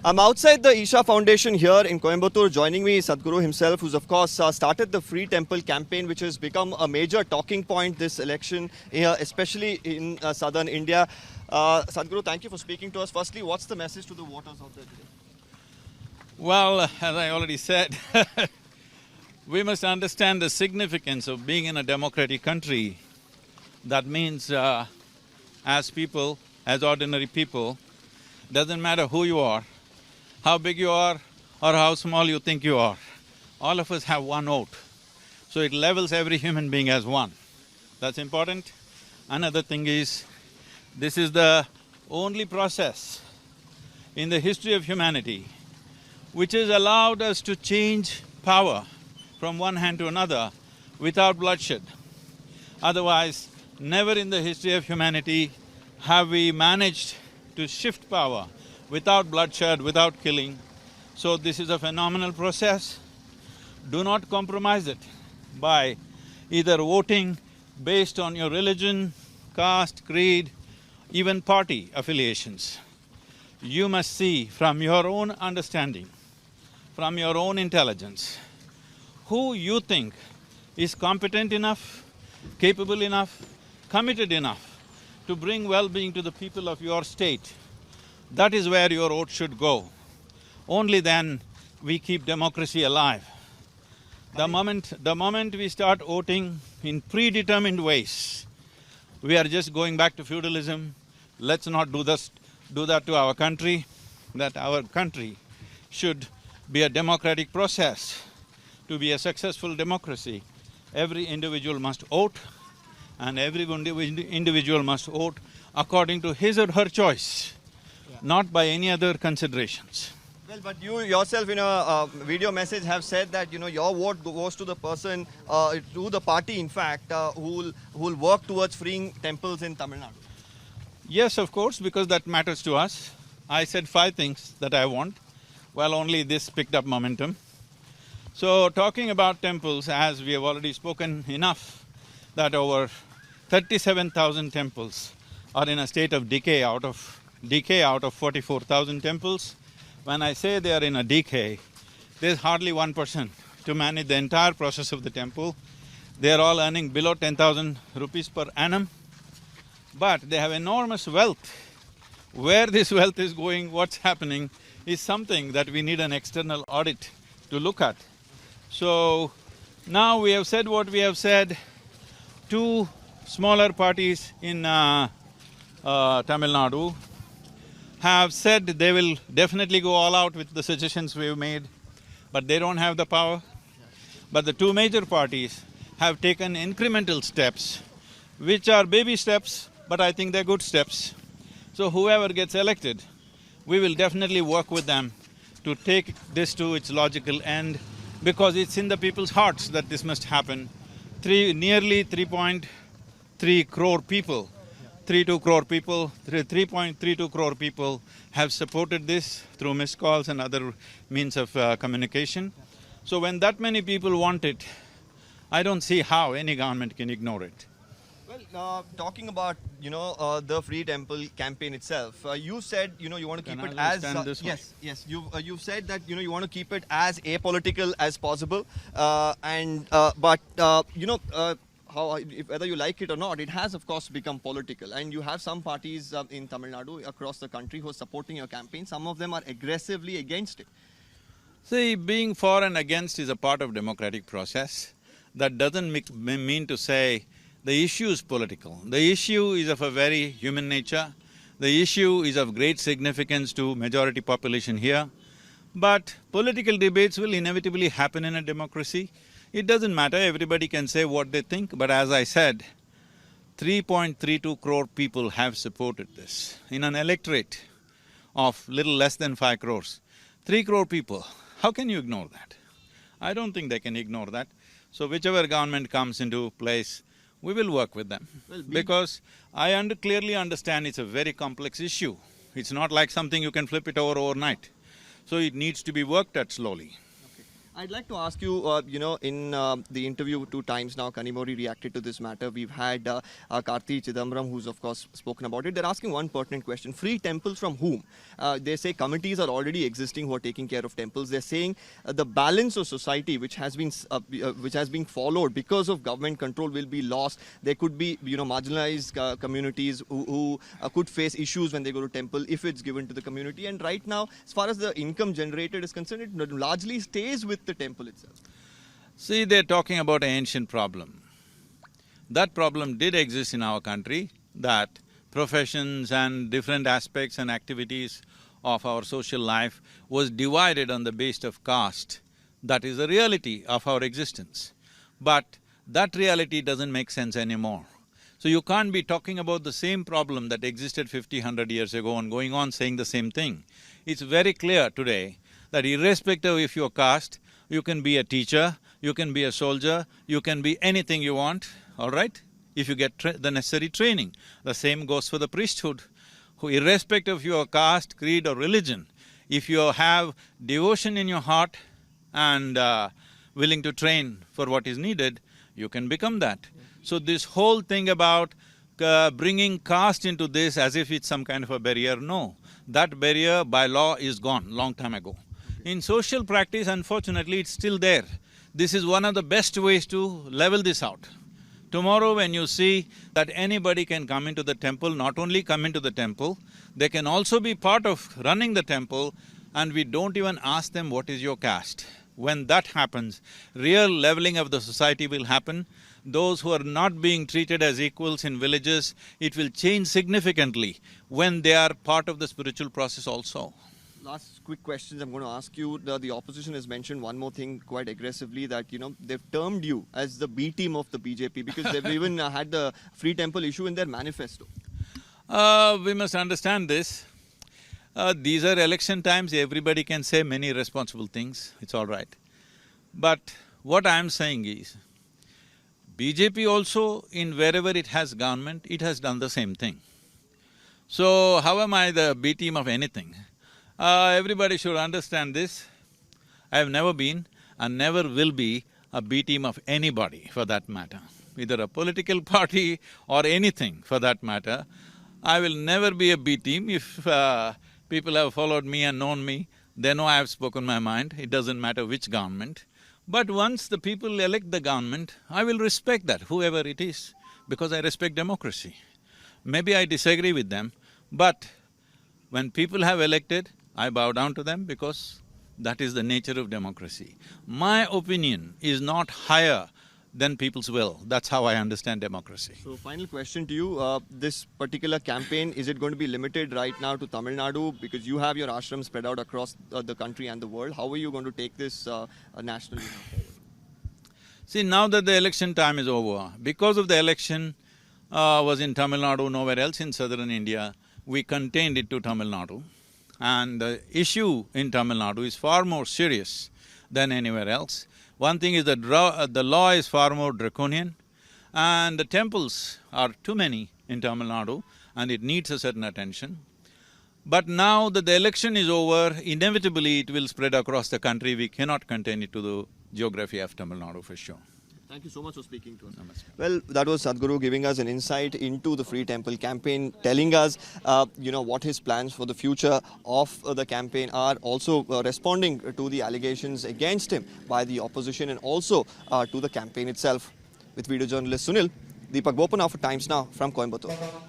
I'm outside the Isha Foundation here in Coimbatore. Joining me is Sadhguru himself, who's of course started the Free Temple campaign, which has become a major talking point this election, especially in southern India. Sadhguru, thank you for speaking to us. Firstly, what's the message to the voters out there today? Well, as I already said, we must understand the significance of being in a democratic country. That means as people, as ordinary people, doesn't matter who you are, how big you are or how small you think you are, all of us have one vote. So it levels every human being as one. That's important. Another thing is, this is the only process in the history of humanity which has allowed us to change power from one hand to another without bloodshed. Otherwise, never in the history of humanity have we managed to shift power without bloodshed, without killing. So this is a phenomenal process. Do not compromise it by either voting based on your religion, caste, creed, even party affiliations. You must see from your own understanding, from your own intelligence, who you think is competent enough, capable enough, committed enough to bring well-being to the people of your state. That is where your vote should go. Only then we keep democracy alive. The moment we start voting in predetermined ways, we are just going back to feudalism. Let's not do that to our country, that our country should be a democratic process. To be a successful democracy, every individual must vote, and every individual must vote according to his or her choice, not by any other considerations. Well, but you yourself in a video message have said that, your vote goes to the person, to the party in fact, who will work towards freeing temples in Tamil Nadu. Yes, of course, because that matters to us. I said 5 things that I want. Well, only this picked up momentum. So, talking about temples, as we have already spoken enough, that over 37,000 temples are in a state of decay out of 44,000 temples. When I say they are in a decay, there's hardly 1% to manage the entire process of the temple. They are all earning below 10,000 rupees per annum, but they have enormous wealth. Where this wealth is going, what's happening, is something that we need an external audit to look at. So, now we have said what we have said. 2 smaller parties in Tamil Nadu have said they will definitely go all out with the suggestions we've made, but they don't have the power. But the 2 major parties have taken incremental steps, which are baby steps, but I think they're good steps. So whoever gets elected, we will definitely work with them to take this to its logical end, because it's in the people's hearts that this must happen. Nearly 3.3 crore people, 3.32 crore people have supported this through missed calls and other means of communication. So when that many people want it, I don't see how any government can ignore it. Well, talking about, the Free Temple campaign itself, you said, you want to keep it as… Yes, you've said that, you want to keep it as apolitical as possible, whether you like it or not, it has of course become political, and you have some parties in Tamil Nadu across the country who are supporting your campaign. Some of them are aggressively against it. See, being for and against is a part of democratic process. That doesn't mean to say the issue is political. The issue is of a very human nature. The issue is of great significance to majority population here. But political debates will inevitably happen in a democracy. It doesn't matter, everybody can say what they think, but as I said, 3.32 crore people have supported this. In an electorate of little less than 5 crores, 3 crore people, how can you ignore that? I don't think they can ignore that. So whichever government comes into place, we will work with them. Because I clearly understand it's a very complex issue. It's not like something you can flip it over overnight. So it needs to be worked at slowly. I'd like to ask you, in the interview 2 times now, Kanimori reacted to this matter. We've had Karthi Chidambaram, who's of course spoken about it. They're asking one pertinent question. Free temples from whom? They say committees are already existing who are taking care of temples. They're saying the balance of society which has been followed because of government control will be lost. There could be, marginalized communities who could face issues when they go to temple if it's given to the community. And right now, as far as the income generated is concerned, it largely stays with the temple itself. See, they're talking about an ancient problem. That problem did exist in our country, that professions and different aspects and activities of our social life was divided on the basis of caste. That is the reality of our existence. But that reality doesn't make sense anymore. So you can't be talking about the same problem that existed 50, 100 years ago and going on saying the same thing. It's very clear today that irrespective of your caste, you can be a teacher, you can be a soldier, you can be anything you want, all right, if you get the necessary training. The same goes for the priesthood, who irrespective of your caste, creed or religion, if you have devotion in your heart and willing to train for what is needed, you can become that. So this whole thing about bringing caste into this as if it's some kind of a barrier, no. That barrier by law is gone long time ago. In social practice, unfortunately, it's still there. This is one of the best ways to level this out. Tomorrow when you see that anybody can come into the temple, not only come into the temple, they can also be part of running the temple, and we don't even ask them what is your caste. When that happens, real leveling of the society will happen. Those who are not being treated as equals in villages, it will change significantly when they are part of the spiritual process also. Last quick questions I'm going to ask you. The opposition has mentioned one more thing quite aggressively, that, they've termed you as the B team of the BJP because they've even had the free temple issue in their manifesto. We must understand this. These are election times, everybody can say many responsible things, it's all right. But what I'm saying is, BJP also, in wherever it has government, it has done the same thing. So, how am I the B team of anything? Everybody should understand this. I have never been and never will be a B team of anybody for that matter, either a political party or anything for that matter. I will never be a B team. If people have followed me and known me, they know I have spoken my mind, it doesn't matter which government. But once the people elect the government, I will respect that, whoever it is, because I respect democracy. Maybe I disagree with them, but when people have elected, I bow down to them because that is the nature of democracy. My opinion is not higher than people's will. That's how I understand democracy. So, final question to you. This particular campaign, is it going to be limited right now to Tamil Nadu? Because you have your ashram spread out across the country and the world. How are you going to take this nationally now forward? See, now that the election time is over, because of the election was in Tamil Nadu, nowhere else in southern India, we contained it to Tamil Nadu. And the issue in Tamil Nadu is far more serious than anywhere else. One thing is that the law is far more draconian, and the temples are too many in Tamil Nadu and it needs a certain attention. But now that the election is over, inevitably it will spread across the country. We cannot contain it to the geography of Tamil Nadu for sure. Thank you so much for speaking to us. Namaskar. Well, that was Sadhguru giving us an insight into the Free Temple campaign, telling us, what his plans for the future of the campaign are, also responding to the allegations against him by the opposition and also to the campaign itself. With video journalist Sunil, Deepak Bopana for Times Now from Coimbatore.